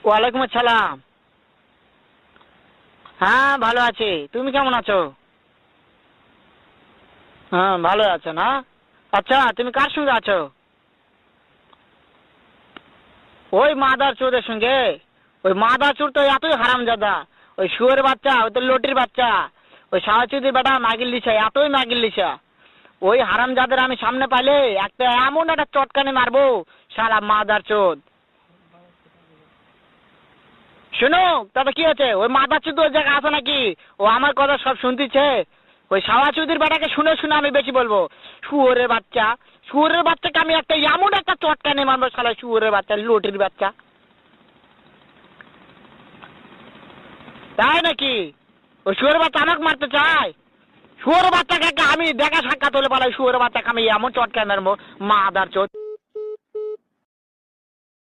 ওয়ালাইকুম আসসালাম। হ্যাঁ ভালো আছি, তুমি কেমন আছো? হ্যাঁ ভালো আছো না? আচ্ছা তুমি কার সঙ্গে আছো? ওই মাদার চোরের সঙ্গে। ওই মাদার চোর তো এতই হারামজাদা। ওই শুয়োরের বাচ্চা, ওই তো লটির বাচ্চা, ওই সাহাচুদির বেটা মাগির লিসা, এতই মাগির লিসা। ওই হারামজাদের আমি সামনে পাইলে একটা এমন একটা চটকানি মারবো, শালা মাদার চোদ। শোনো, তাতে কি হচ্ছে? ওই মাদার চোদ ওই জায়গায় আছে নাকি? ও আমার কথা সব শুনতিছে। ওই সাওয়াচুদির বেটাকে শুনে শুনে আমি বেশি বলবো। শুয়োরের বাচ্চা, শুয়োরের বাচ্চাকে আমি একটা এমন একটা চটকানি মারবো, শালা শুয়োরের বাচ্চা, লটির বাচ্চা। তাই নাকি? ওই শুয়োরের বাচ্চা আমাকে মারতে চায়? শুয়োরের বাচ্চাকে আমি দেখা সাক্ষাৎ হলে বলে শুয়োরের বাচ্চাকে আমি এমন চটকানি মারবো, মাদার চোদ।